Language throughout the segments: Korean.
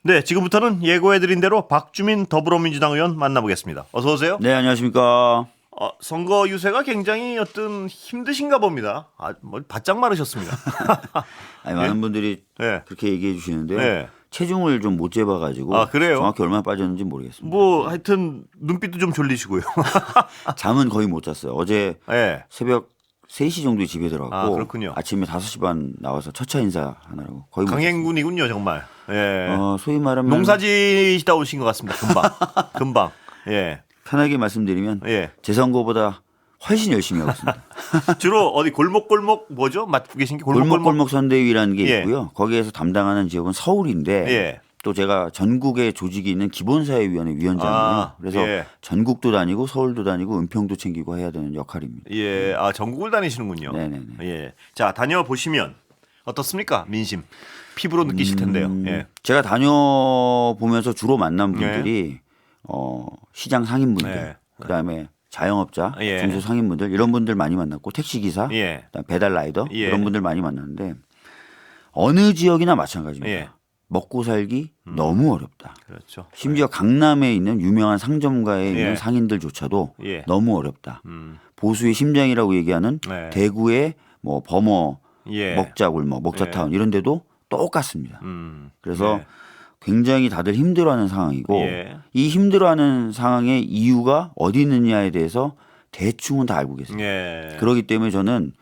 네, 지금부터는 예고해드린 대로 박주민 더불어민주당 의원 만나보겠습니다. 어서 오세요. 네, 안녕하십니까. 선거 유세가 굉장히 힘드신가 봅니다. 바짝 마르셨습니다. 아니, 많은 분들이 네. 그렇게 얘기해 주시는데요. 네. 체중을 좀 못 재봐가지고 그래요? 정확히 얼마나 빠졌는지 모르겠습니다. 하여튼 눈빛도 좀 졸리시고요. 잠은 거의 못 잤어요. 어제 네. 새벽 3시 정도에 집에 들어갔고 그렇군요. 아침에 5시 반 나와서 첫차 인사하느라고 거의 못 강행군이군요, 정말. 예. 잤어요. 소위 말하면 농사지시다 오신 것 같습니다. 금방. 예. 편하게 말씀드리면 예. 제 선거보다 훨씬 열심히 하고 있습니다. 주로 어디 골목골목 뭐죠? 맡고 계신 게 골목골목. 골목골목 선대위라는 게 예. 있고요. 거기에서 담당하는 지역은 서울인데 예. 또 제가 전국에 조직이 있는 기본사회위원회 위원장이에요. 그래서 예. 전국도 다니고 서울도 다니고 은평도 챙기고 해야 되는 역할입니다. 예. 전국을 다니시는군요. 네네네. 예. 자, 다녀보시면 어떻습니까? 민심. 피부로 느끼실 텐데요. 예. 제가 다녀보면서 주로 만난 분들이 시장 상인분들, 네. 그다음에 자영업자, 예. 중소상인분들 이런 분들 많이 만났고 택시기사, 예. 그다음에 배달 라이더 예. 이런 분들 많이 만났는데 어느 지역이나 마찬가지입니다. 예. 먹고 살기 너무 어렵다. 그렇죠. 심지어 강남에 있는 유명한 상점가에 있는 예. 상인들조차도 예. 너무 어렵다. 음. 보수의 심장이라고 얘기하는 네. 대구의 뭐 범어, 예. 먹자골목, 먹자타운 이런 데도 똑같습니다. 그래서 네. 굉장히 다들 힘들어하는 상황이고 예. 이 힘들어하는 상황의 이유가 어디 있느냐에 대해서 대충은 다 알고 계세요. 예. 그렇기 때문에 저는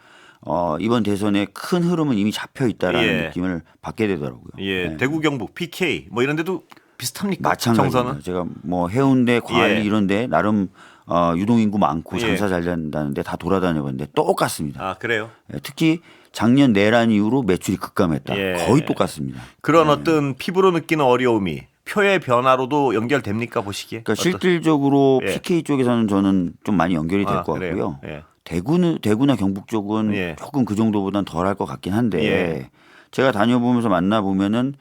이번 대선의 큰 흐름은 이미 잡혀 있다라는 예. 느낌을 받게 되더라고요. 예. 네. 대구 경북 PK 뭐 이런 데도 비슷합니까? 마찬가지입니다. 정서는? 제가 뭐 해운대, 광안리 예. 이런데 나름 유동인구 많고 예. 장사 잘 된다는데 다 돌아다녀봤는데 똑같습니다. 그래요? 예, 특히 작년 내란 이후로 매출이 급감했다. 예. 거의 똑같습니다. 그런 어떤 피부로 느끼는 어려움이 표의 변화로도 연결됩니까 보시기에? 그러니까 실질적으로 예. PK 쪽에서는 저는 좀 많이 연결이 될 것 그래요? 같고요. 예. 대구나 경북 쪽은 예. 조금 그 정도보다는 덜할 것 같긴 한데 예. 제가 다녀보면서 만나보면은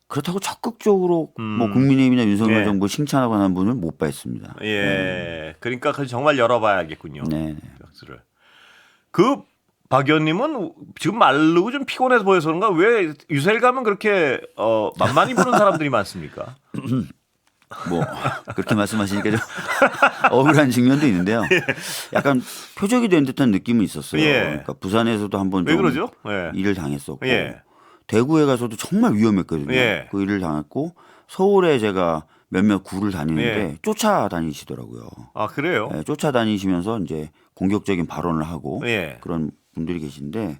그렇다고 적극적으로 뭐 국민의힘이나 윤석열 예. 정부 칭찬하거나 하는 분을 못 봤습니다. 예. 그러니까 정말 열어봐야겠군요. 네. 벽수를. 박 의원님은 지금 마르고 좀 피곤해서 보여서 그런가? 왜 유세를 가면 그렇게 만만히 보는 사람들이 많습니까? 뭐 그렇게 말씀하시니까 좀 억울한 측면도 있는데요. 약간 표적이 된 듯한 느낌은 있었어요. 예. 그러니까 부산에서도 한번 왜 좀 그러죠? 예. 일을 당했었고 예. 대구에 가서도 정말 위험했거든요. 예. 그 일을 당했고 서울에 제가 몇몇 구를 다니는데 예. 쫓아다니시더라고요. 그래요? 예, 쫓아다니시면서 이제 공격적인 발언을 하고 예. 그런 분들이 계신데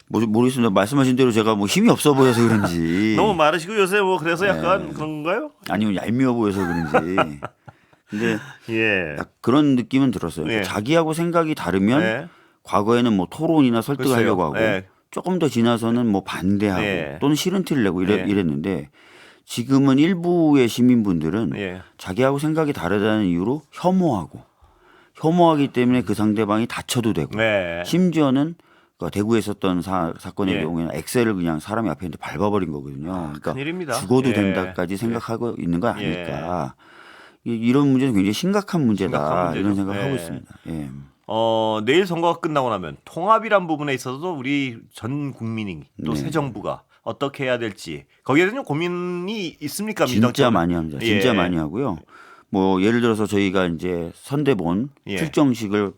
모르겠습니다. 말씀하신 대로 제가 뭐 힘이 없어 보여서 그런지 너무 마르시고 요새 뭐 그래서 약간 그런가요? 아니면 얄미워 보여서 그런지 근데 예. 그런 느낌은 들었어요. 예. 자기하고 생각이 다르면 예. 과거에는 뭐 토론이나 설득하려고 하고 예. 조금 더 지나서는 뭐 반대하고 예. 또는 싫은 티를 내고 예. 이랬는데 지금은 일부의 시민분들은 예. 자기하고 생각이 다르다는 이유로 혐오하기 때문에 그 상대방이 다쳐도 되고 네. 심지어는 그 대구에 있었던 사건의 예. 경우에는 엑셀을 그냥 사람이 앞에 있는데 밟아버린 거거든요. 그러니까 큰일입니다. 죽어도 예. 된다까지 생각하고 있는 거 예. 아닐까. 이런 문제는 굉장히 심각한 문제다. 심각한 문제죠. 이런 생각을 하고 예. 있습니다. 예. 내일 선거가 끝나고 나면 통합이란 부분에 있어서도 우리 전 국민이 또 네. 새 정부가 어떻게 해야 될지 거기에 대해서 좀 고민이 있습니까? 진짜 민정처럼? 많이 합니다. 진짜 예. 많이 하고요. 뭐 예를 들어서 저희가 이제 선대본 예. 출정식을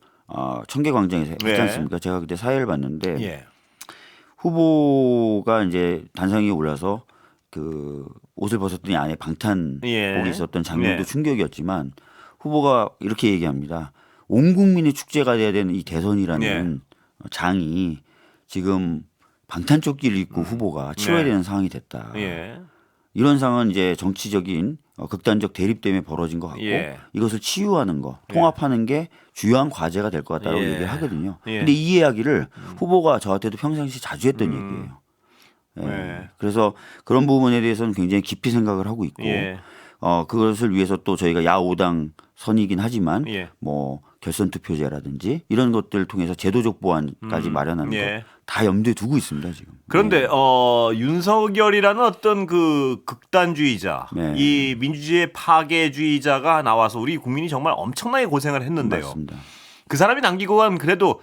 청계광장에서 했지 네. 않습니까? 제가 그때 사회를 봤는데 예. 후보가 이제 단상 위에 올라서 그 옷을 벗었더니 안에 방탄복이 예. 있었던 장면도 예. 충격이었지만 후보가 이렇게 얘기합니다. 온 국민의 축제가 돼야 되는 이 대선이라는 예. 장이 지금 방탄조끼를 입고 후보가 치러야 네. 되는 상황이 됐다. 예. 이런 상황은 이제 정치적인 극단적 대립 때문에 벌어진 것 같고 예. 이것을 치유하는 거, 통합하는 게 주요한 과제가 될 것 같다고 예. 얘기를 하거든요. 예. 근데 이 이야기를 후보가 저한테도 평상시 자주 했던 얘기예요. 예. 예. 그래서 그런 부분에 대해서는 굉장히 깊이 생각을 하고 있고 예. 그것을 위해서 또 저희가 야오당 선이긴 하지만 예. 뭐 결선 투표제라든지 이런 것들을 통해서 제도적 보완까지 마련하는 예. 거 다 염두에 두고 있습니다 지금. 그런데 윤석열이라는 어떤 그 극단주의자, 네. 이 민주주의 파괴주의자가 나와서 우리 국민이 정말 엄청나게 고생을 했는데요. 맞습니다. 그 사람이 남기고 간 그래도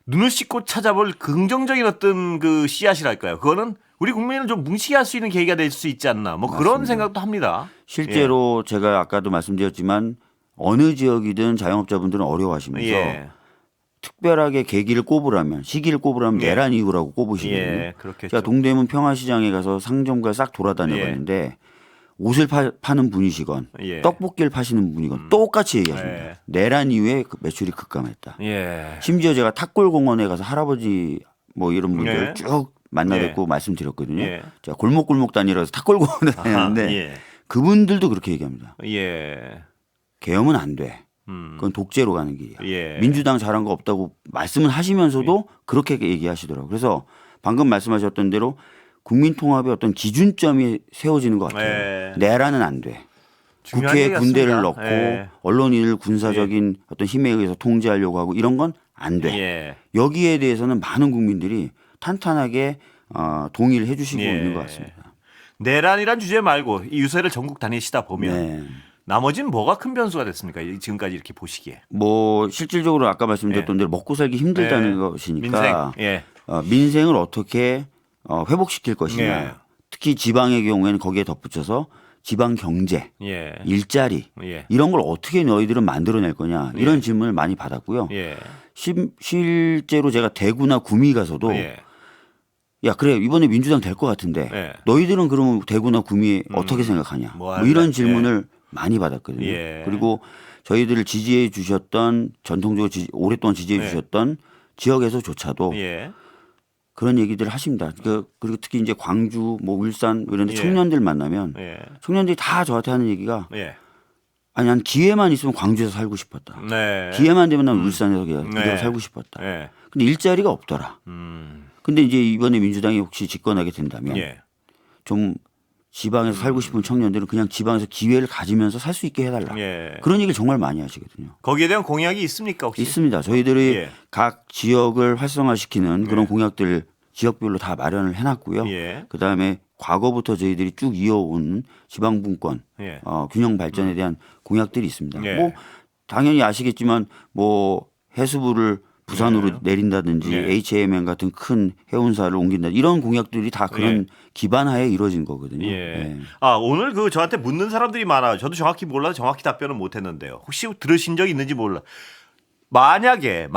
눈을 씻고 찾아볼 긍정적인 어떤 그 씨앗이랄까요? 그거는 우리 국민을 좀 뭉치게 할 수 있는 계기가 될 수 있지 않나. 뭐 그런 맞습니다. 생각도 합니다. 실제로 제가 아까도 말씀드렸지만 어느 지역이든 자영업자분들은 어려워하시면서 예. 특별하게 계기를 꼽으라면 시기를 꼽으라면 예. 내란 이후라고 꼽으시거든요. 예, 그렇겠죠. 제가 동대문 평화시장에 가서 상점가를 싹 돌아다녀봤는데 옷을 파는 분이시건 예. 떡볶이를 파시는 분이건 똑같이 얘기하십니다. 예. 내란 이후에 그 매출이 급감했다. 예. 심지어 제가 탁골공원에 가서 할아버지 뭐 이런 분들 예. 쭉 만나 뵙고 말씀드렸거든요. 예. 제가 골목골목 다니러서 탁골공원에 다녔는데 아하, 예. 그분들도 그렇게 얘기합니다. 예. 계엄은 안 돼. 그건 독재로 가는 길이야. 예. 민주당 잘한 거 없다고 말씀을 하시면서도 그렇게 얘기하시더라고요. 그래서 방금 말씀하셨던 대로 국민통합의 어떤 기준점이 세워지는 것 같아요. 예. 내란은 안 돼. 중요한 국회에 얘기 군대를 같습니다. 넣고 예. 언론인을 군사적인 어떤 힘에 의해서 통제하려고 하고 이런 건 안 돼. 예. 여기에 대해서는 많은 국민들이 탄탄하게 동의를 해주시고 예. 있는 것 같습니다. 내란이란 주제 말고 이 유세를 전국 다니시다 보면 네. 나머지는 뭐가 큰 변수가 됐습니까? 지금까지 이렇게 보시기에. 뭐 실질적으로 아까 말씀드렸던 대로 먹고 살기 힘들다는 예. 것이니까 민생. 예. 민생을 어떻게 회복시킬 것이냐. 예. 특히 지방의 경우에는 거기에 덧붙여서 지방 경제, 예. 일자리 예. 이런 걸 어떻게 너희들은 만들어낼 거냐 이런 질문을 많이 받았고요. 예. 실제로 제가 대구나 구미 가서도 예. 야 그래 이번에 민주당 될 것 같은데 예. 너희들은 그러면 대구나 구미 어떻게 생각하냐 뭐 뭐 이런 할래? 질문을 많이 받았거든요. 예. 그리고 저희들을 지지해 주셨던 전통적으로 오랫동안 지지해 예. 주셨던 지역에서조차도 예. 그런 얘기들을 하십니다. 그리고 특히 이제 광주, 뭐 울산 이런 데 예. 청년들 만나면 예. 청년들이 다 저한테 하는 얘기가 예. 아니 난 기회만 있으면 광주에서 살고 싶었다. 네. 기회만 되면 난 울산에서 그대로 네. 살고 싶었다. 예. 근데 일자리가 없더라. 근데 이제 이번에 민주당이 혹시 집권하게 된다면 예. 좀 지방에서 살고 싶은 청년들은 그냥 지방에서 기회를 가지면서 살 수 있게 해달라. 예. 그런 얘기를 정말 많이 하시거든요. 거기에 대한 공약이 있습니까 혹시? 있습니다. 저희들이 예. 각 지역을 활성화시키는 그런 공약들 지역별로 다 마련을 해놨고요. 예. 그다음에 과거부터 저희들이 쭉 이어온 지방분권 예. 균형 발전에 대한 공약들이 있습니다. 예. 뭐 당연히 아시겠지만 뭐 해수부를 부산으로 내린다든지 예. HAMN 같은 큰 해운사를 옮긴다 이런 공약들이 다 그런 예. 기반하에 이루어진 거거든요. 예. 아 오늘 그 저한테 묻는 사람들이 많아요. 저도 정확히 몰라서 정확히 답변을 못했는데요. 혹시 들으신 적 있는지 몰라. 만약에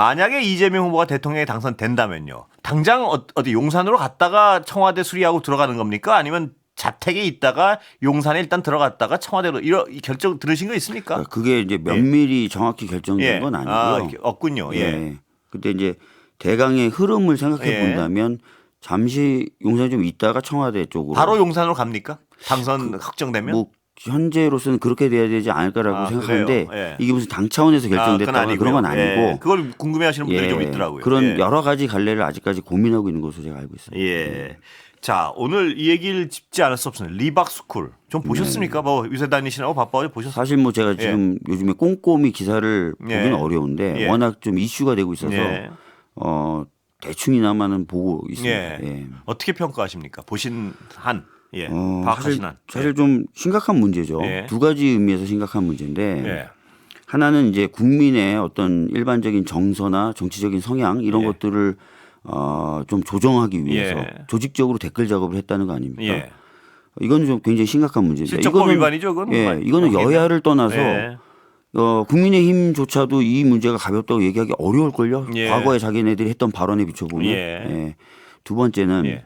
이재명 후보가 대통령에 당선된다면요. 당장 어디 용산으로 갔다가 청와대 수리하고 들어가는 겁니까? 아니면 자택에 있다가 용산에 일단 들어갔다가 청와대로 이 결정 들으신 거 있습니까? 그러니까 그게 이제 면밀히 정확히 결정된 건 아니고요. 없군요. 예. 근데 이제 대강의 흐름을 생각해 예. 본다면 잠시 용산에 좀 있다가 청와대 쪽으로 바로 용산으로 갑니까? 당선 확정되면? 뭐 현재로서는 그렇게 돼야 되지 않을까라고 생각하는데 그래요? 예. 이게 무슨 당 차원에서 결정됐다거나 그런 건 아니고 예. 그걸 궁금해하시는 분들이 예. 좀 있더라고요. 그런 예. 여러 가지 갈래를 아직까지 고민하고 있는 것으로 제가 알고 있습니다. 예. 자 오늘 이 얘기를 짚지 않을 수 없습니다. 리박스쿨 좀 보셨습니까? 뭐 요새 다니시나고 바빠요 보셨어요? 사실 뭐 제가 지금 요즘에 꼼꼼히 기사를 예. 보기는 어려운데 예. 워낙 좀 이슈가 되고 있어서 예. 대충이나마는 보고 있습니다. 예. 예. 어떻게 평가하십니까? 보신 한, 예, 사실, 파악하신 한. 사실 좀 심각한 문제죠. 예. 두 가지 의미에서 심각한 문제인데 예. 하나는 이제 국민의 어떤 일반적인 정서나 정치적인 성향 이런 예. 것들을 좀 조정하기 위해서 예. 조직적으로 댓글 작업을 했다는 거 아닙니까? 예. 이거는 좀 굉장히 심각한 문제입니다. 실적법 위반이죠, 그건? 예, 이거는 여야를 떠나서 예. 국민의힘조차도 이 문제가 가볍다고 얘기하기 어려울걸요. 예. 과거에 자기네들이 했던 발언에 비춰보면. 예. 예. 두 번째는 예.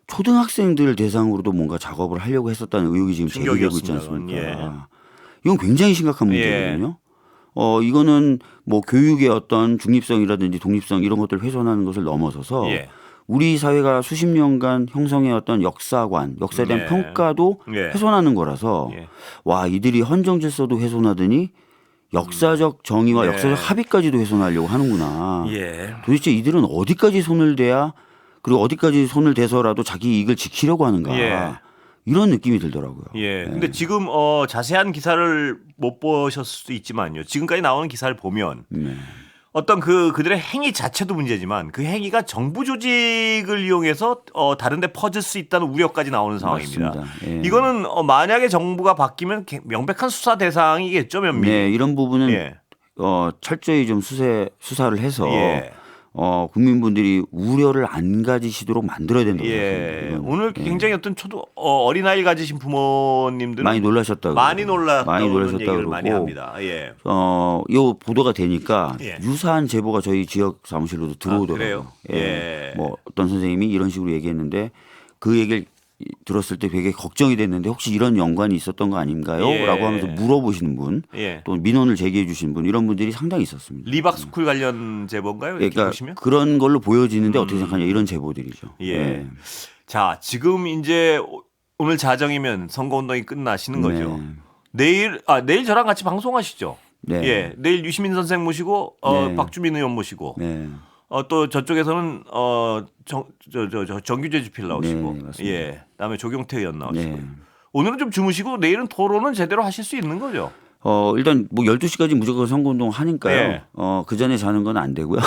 초등학생들 대상으로도 뭔가 작업을 하려고 했었다는 의혹이 지금 제기되고 있지 충격이었습니다, 않습니까? 예. 이건 굉장히 심각한 문제거든요. 이거는 뭐 교육의 어떤 중립성이라든지 독립성 이런 것들을 훼손하는 것을 넘어서서 예. 우리 사회가 수십 년간 형성해왔던 역사관, 역사에 대한 예. 평가도 예. 훼손하는 거라서 예. 와 이들이 헌정질서도 훼손하더니 역사적 정의와 예. 역사적 합의까지도 훼손하려고 하는구나. 예. 도대체 이들은 어디까지 손을 대야 그리고 어디까지 손을 대서라도 자기 이익을 지키려고 하는가. 예. 이런 느낌이 들더라고요. 예. 근데 지금 자세한 기사를 못 보셨을 수도 있지만요. 지금까지 나오는 기사를 보면 네. 어떤 그들의 행위 자체도 문제지만 그 행위가 정부 조직을 이용해서 다른 데 퍼질 수 있다는 우려까지 나오는 상황입니다. 맞습니다. 예. 이거는 만약에 정부가 바뀌면 명백한 수사 대상이겠죠, 면밀히. 네, 이런 부분은 예. 철저히 좀 수사를 해서 예. 국민분들이 우려를 안 가지시도록 만들어야 된다고 예. 생각합니다. 오늘 굉장히 어떤 어린아이 가지신 부모님들은 많이 놀라셨다고 많이 놀랐다고 얘기를 그러고 많이 합니다. 예. 요 보도가 되니까 예. 유사한 제보가 저희 지역 사무실로도 들어오더라고요. 그래요? 예. 뭐 어떤 선생님이 이런 식으로 얘기했는데 그 얘기를 들었을 때 되게 걱정이 됐는데 혹시 이런 연관이 있었던 거 아닌가요? 예. 라고 하면서 물어보시는 분, 예. 또 민원을 제기해 주신 분 이런 분들이 상당히 있었습니다. 리박스쿨 관련 제보인가요? 이렇게 그러니까 보시면? 그런 걸로 보여지는데 어떻게 생각하냐 이런 제보들이죠. 예. 자, 지금 이제 오늘 자정이면 선거운동이 끝나시는 거죠. 내일 저랑 같이 방송하시죠. 네. 예. 내일 유시민 선생 모시고 네. 박주민 의원 모시고 네. 또 저쪽에서는 정규재 주필 나오시고 네, 맞습니다. 예. 그다음에 조경태 의원 나오시고. 네. 오늘은 좀 주무시고 내일은 토론은 제대로 하실 수 있는 거죠. 일단 뭐 12시까지 무조건 선거운동 하니까요. 예. 그 전에 자는 건 안 되고요.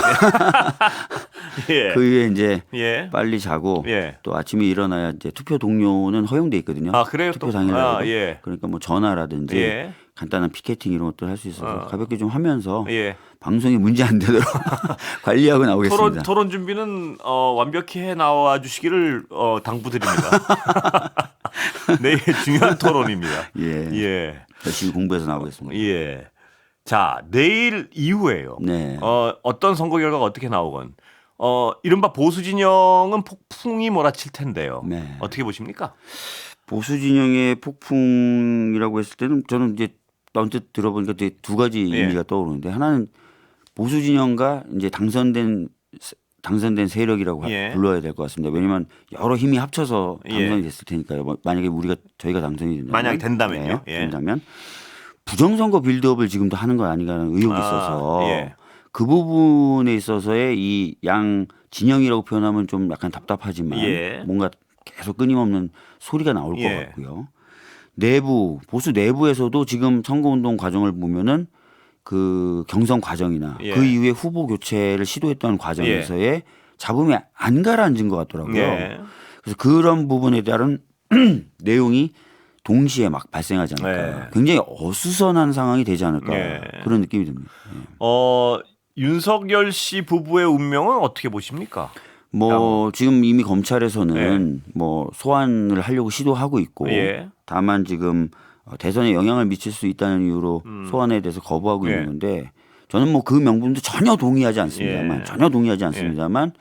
예. 그 이후에 이제 예. 빨리 자고 예. 또 아침에 일어나야 이제 투표 동료는 허용돼 있거든요. 아, 그래요? 투표 또? 당일날. 예. 그러니까 뭐 전화라든지 예. 간단한 피켓팅 이런 것들 할 수 있어서 가볍게 좀 하면서 예. 방송에 문제 안 되도록 관리하고 나오겠습니다. 토론 준비는 완벽히 해 나와 주시기를 당부드립니다. 내일 중요한 토론입니다. 예. 예. 열심히 공부해서 나오겠습니다. 예. 자, 내일 이후에요. 네. 어떤 선거 결과가 어떻게 나오건 이른바 보수 진영은 폭풍이 몰아칠 텐데요. 네. 어떻게 보십니까? 보수 진영의 폭풍이라고 했을 때는 저는 이제 언뜻 들어보니까 되게 두 가지 예. 의미가 떠오르는데 하나는 보수 진영과 이제 당선된 세력이라고 예. 불러야 될 것 같습니다. 왜냐하면 여러 힘이 합쳐서 당선이 예. 됐을 테니까요. 뭐 만약에 저희가 당선이 된다면, 만약에 된다면요. 예. 된다면 부정선거 빌드업을 지금도 하는 거 아닌가라는 의혹이 있어서 예. 그 부분에 있어서의 이 양 진영이라고 표현하면 좀 약간 답답하지만 예. 뭔가 계속 끊임없는 소리가 나올 것 예. 같고요. 보수 내부에서도 지금 선거운동 과정을 보면은 그 경선 과정이나 예. 그 이후에 후보 교체를 시도했던 과정에서의 잡음이 안 가라앉은 것 같더라고요. 예. 그래서 그런 부분에 따른 내용이 동시에 막 발생하지 않을까. 네. 굉장히 어수선한 상황이 되지 않을까. 네. 그런 느낌이 듭니다. 윤석열 씨 부부의 운명은 어떻게 보십니까? 뭐 지금 이미 검찰에서는 네. 뭐 소환을 하려고 시도하고 있고 예. 다만 지금 대선에 영향을 미칠 수 있다는 이유로 소환에 대해서 거부하고 예. 있는 건데 저는 뭐 그 명분도 전혀 동의하지 않습니다만 예. 전혀 동의하지 않습니다만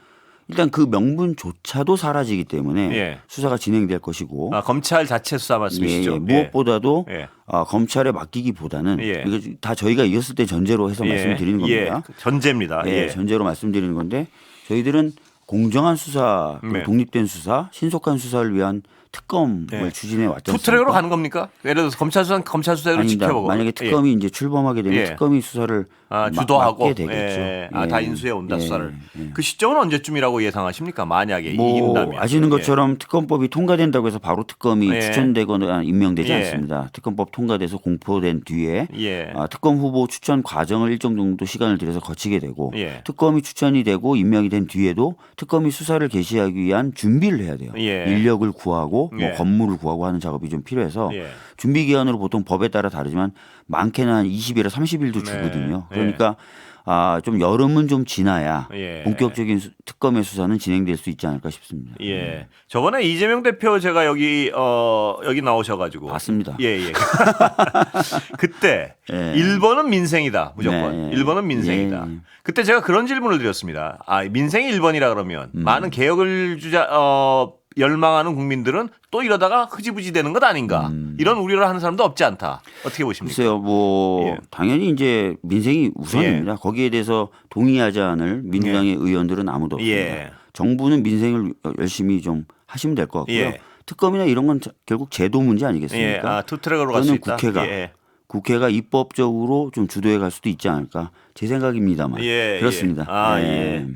일단 그 명분조차도 사라지기 때문에 예. 수사가 진행될 것이고 검찰 자체 수사 말씀이시죠? 무엇보다도 예. 검찰에 맡기기보다는 예. 이거 다 저희가 이겼을 때 전제로 해서 말씀드리는 겁니다. 전제입니다. 예, 전제로 말씀드리는 건데 저희들은 공정한 수사, 또 네. 독립된 수사, 신속한 수사를 위한 특검을 네. 추진해 왔지 투트랙으로 않습니까? 가는 겁니까? 예를 들어서 검찰 수사로 아닙니다. 지켜보고 만약에 특검이 이제 출범하게 되면 예. 특검이 수사를 주도하고 맡게 되겠죠. 다 인수해 온다 예. 수사를. 예. 그 시점은 언제쯤이라고 예상하십니까? 만약에 뭐 이긴다면. 아시는 것처럼 특검법이 통과된다고 해서 바로 특검이 예. 추천되거나 임명되지 예. 않습니다. 특검법 통과돼서 공포된 뒤에 예. 특검 후보 추천 과정을 일정 정도 시간을 들여서 거치게 되고 예. 특검이 추천이 되고 임명이 된 뒤에도 특검이 수사를 개시하기 위한 준비를 해야 돼요. 예. 인력을 구하고 예. 뭐 건물을 구하고 하는 작업이 좀 필요해서 예. 준비 기간으로 보통 법에 따라 다르지만 많게는 한 20일에서 30일도 네. 주거든요. 예. 그러니까 좀 여름은 좀 지나야 예. 본격적인 특검의 수사는 진행될 수 있지 않을까 싶습니다. 예. 저번에 이재명 대표 제가 여기 나오셔가지고 봤습니다. 예. 그때 예. 1번은 민생이다 무조건. 네. 1번은 민생이다. 예. 그때 제가 그런 질문을 드렸습니다. 민생이 1번이라 그러면 많은 개혁을 열망하는 국민들은 또 이러다가 흐지부지 되는 것 아닌가. 이런 우려를 하는 사람도 없지 않다. 어떻게 보십니까? 글쎄요, 뭐 예. 당연히 이제 민생이 우선입니다. 거기에 대해서 동의하지 않을 민주당의 의원들은 아무도 없습니다. 예. 정부는 민생을 열심히 좀 하시면 될 것 같고요. 예. 특검이나 이런 건 결국 제도 문제 아니겠습니까? 예. 투트랙으로 갈 수 그거는 있다. 국회가 입법적으로 좀 주도해 갈 수도 있지 않을까 제 생각입니다만 그렇습니다. 예.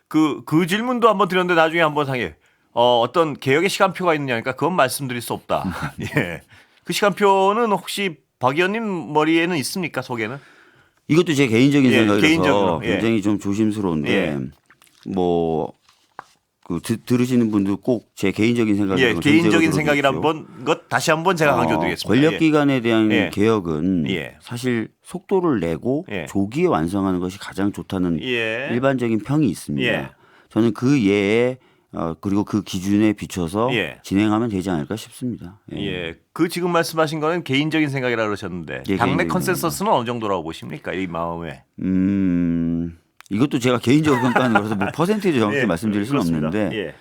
그 질문도 한번 드렸는데 나중에 한번 상해. 어떤 개혁의 시간표가 있느냐니까 그건 말씀드릴 수 없다. 예. 그 시간표는 혹시 박 의원님 머리에는 있습니까? 속에는? 이것도 제 개인적인 예, 생각이라서 개인적으로, 예. 굉장히 좀 조심스러운데 예. 뭐 들으시는 분들 꼭 제 개인적인 생각을 예, 개인적인 생각이란 것 다시 한번 제가 강조드리겠습니다. 권력기관에 대한 예. 개혁은 예. 사실 속도를 내고 예. 조기에 완성하는 것이 가장 좋다는 예. 일반적인 평이 있습니다. 예. 저는 그 예에 그리고 그 기준에 비춰서 예. 진행하면 되지 않을까 싶습니다. 예, 그 지금 말씀하신 거는 개인적인 생각이라고 그러셨는데 예, 당내 개인적인 컨센서스는 어느 정도라고 보십니까? 이 마음에. 이것도 제가 개인적으로 평가하는 거라서 뭐 퍼센테이지 정확히 예, 말씀드릴 수는 그렇습니다. 없는데 예.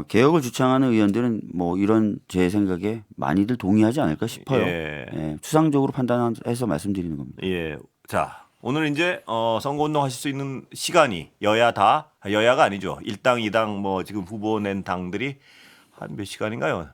개혁을 주창하는 의원들은 뭐 이런 제 생각에 많이들 동의하지 않을까 싶어요. 예. 예, 추상적으로 판단해서 말씀드리는 겁니다. 예. 자, 오늘 이제 선거운동 하실 수 있는 시간이 여야가 아니죠. 1당, 2당 뭐 지금 후보 낸 당들이 한 몇 시간인가요?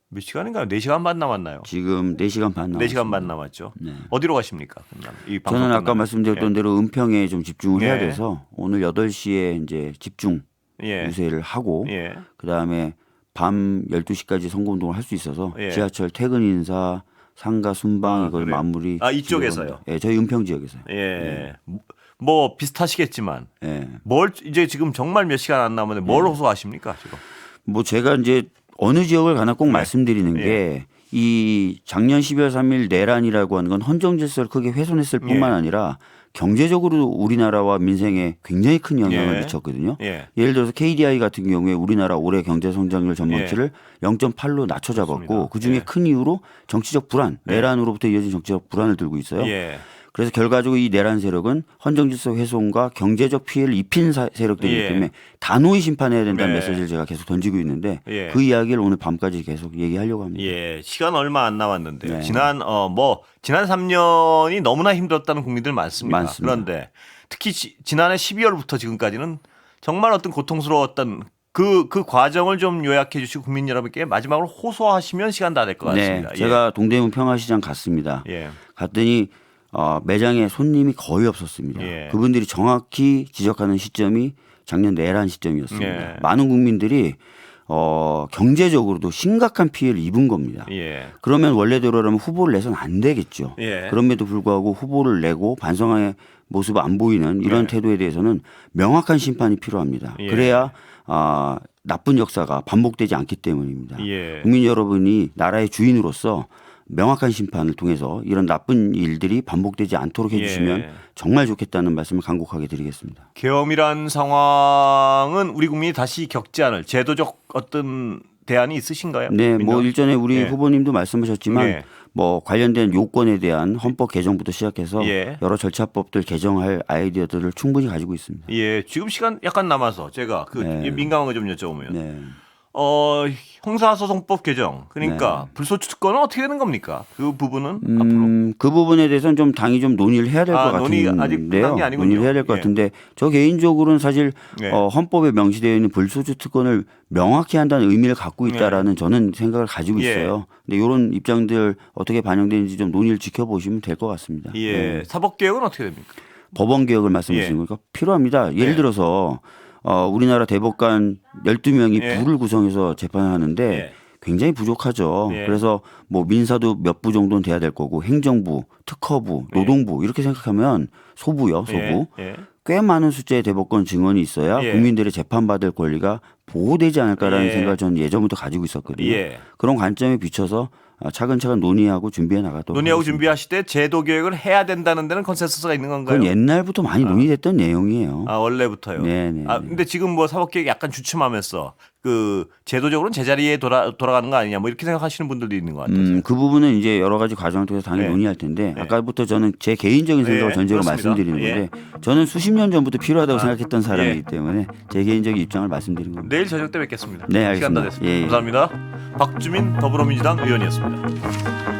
몇 시간인가요? 4시간 반 남았나요? 지금 4시간 반 남았습니다. 4시간 반 남았죠. 네. 어디로 가십니까? 그러면 이 방송 저는 아까 끝나면. 말씀드렸던 대로 은평에 좀 집중을 해야 예. 돼서 오늘 8시에 이제 집중 예. 유세를 하고 예. 그다음에 밤 12시까지 선거운동을 할 수 있어서 예. 지하철 퇴근 인사 상가 순방 이걸 그래요? 마무리. 이쪽에서요? 예, 저희 은평 지역에서요. 예. 뭐 비슷하시겠지만 예. 뭘 이제 지금 정말 몇 시간 안 남았는데 뭘 호소하십니까, 지금? 뭐 제가 이제 어느 지역을 가나 꼭 말씀드리는 예. 게 이 작년 12월 3일 내란이라고 하는 건 헌정 질서를 크게 훼손했을 뿐만 예. 아니라 경제적으로 우리나라와 민생에 굉장히 큰 영향을 예. 미쳤거든요. 예. 예를 들어서 KDI 같은 경우에 우리나라 올해 경제 성장률 전망치를 0.8로 낮춰 잡았고 그렇습니다. 그중에 예. 큰 이유로 정치적 불안, 예. 내란으로부터 이어진 정치적 불안을 들고 있어요. 예. 그래서 결과적으로 이 내란 세력은 헌정 질서 훼손과 경제적 피해를 입힌 세력들이기 예. 때문에 단호히 심판해야 된다는 네. 메시지를 제가 계속 던지고 있는데 예. 그 이야기를 오늘 밤까지 계속 얘기하려고 합니다. 예, 시간 얼마 안 남았는데요. 네. 지난 3년이 너무나 힘들었다는 국민들 많습니다. 많습니다. 그런데 특히 지난해 12월부터 지금까지는 정말 어떤 고통스러웠던 그 과정을 좀 요약해 주시고 국민 여러분께 마지막으로 호소하시면 시간 다 될 것 같습니다. 네, 제가 동대문 평화시장 갔습니다. 예. 갔더니 매장에 손님이 거의 없었습니다. 예. 그분들이 정확히 지적하는 시점이 작년 내란 시점이었습니다. 예. 많은 국민들이 경제적으로도 심각한 피해를 입은 겁니다. 예. 그러면 원래대로라면 후보를 내선 안 되겠죠. 예. 그럼에도 불구하고 후보를 내고 반성의 모습 안 보이는 이런 태도에 대해서는 명확한 심판이 필요합니다. 예. 그래야 나쁜 역사가 반복되지 않기 때문입니다. 예. 국민 여러분이 나라의 주인으로서 명확한 심판을 통해서 이런 나쁜 일들이 반복되지 않도록 해주시면 예. 정말 좋겠다는 말씀을 간곡하게 드리겠습니다. 계엄이란 상황은 우리 국민이 다시 겪지 않을 제도적 어떤 대안이 있으신가요? 네, 뭐 민주당? 일전에 우리 예. 후보님도 말씀하셨지만 예. 뭐 관련된 요건에 대한 헌법 개정부터 시작해서 예. 여러 절차법들 개정할 아이디어들을 충분히 가지고 있습니다. 예, 지금 시간 약간 남아서 제가 네. 민감한 거 좀 여쭤보면 네. 형사소송법 개정 그러니까 불소추 특권은 어떻게 되는 겁니까? 그 부분은 앞으로 그 부분에 대해서는 좀 당이 좀 논의를 해야 될 것 논의 같은데요. 아직 끝난 게 아니군요. 논의를 해야 될 것 예. 같은데 저 개인적으로는 사실 예. 헌법에 명시되어 있는 불소추 특권을 명확히 한다는 의미를 갖고 있다라는 저는 생각을 가지고 예. 있어요. 근데 이런 입장들 어떻게 반영되는지 좀 논의를 지켜보시면 될 것 같습니다. 예, 네. 사법 개혁은 어떻게 됩니까? 법원 개혁을 말씀하시는 예. 거니까 필요합니다. 예를 예. 들어서 우리나라 대법관 12명이 예. 부를 구성해서 재판을 하는데 예. 굉장히 부족하죠. 예. 그래서 뭐 민사도 몇 부 정도는 돼야 될 거고 행정부, 특허부, 노동부 이렇게 생각하면 소부요, 소부. 예. 꽤 많은 숫자의 대법관 증언이 있어야 예. 국민들의 재판받을 권리가 보호되지 않을까라는 예. 생각을 저는 예전부터 가지고 있었거든요. 예. 그런 관점에 비춰서 차근차근 논의하고 준비해 나가도록 논의하고 하겠습니다. 준비하실 때 제도 개혁을 해야 된다는 데는 컨센서스가 있는 건가요? 그건 옛날부터 많이 논의됐던 내용이에요. 원래부터요. 네네. 근데 지금 뭐 사법 개혁 약간 주춤하면서 그 제도적으로는 제자리에 돌아가는 거 아니냐 뭐 이렇게 생각하시는 분들도 있는 것 같아요. 그 부분은 이제 여러 가지 과정을 통해서 당연히 네. 논의할 텐데 아까부터 저는 제 개인적인 생각을 예, 전제로 그렇습니다. 말씀드리는 예. 건데 저는 수십 년 전부터 필요하다고 생각했던 사람이기 예. 때문에 제 개인적인 입장을 말씀드린 겁니다. 내일 저녁 때 뵙겠습니다. 네, 시간 다 알겠습니다. 됐습니다. 예, 예. 감사합니다. 박주민 더불어민주당 의원이었습니다.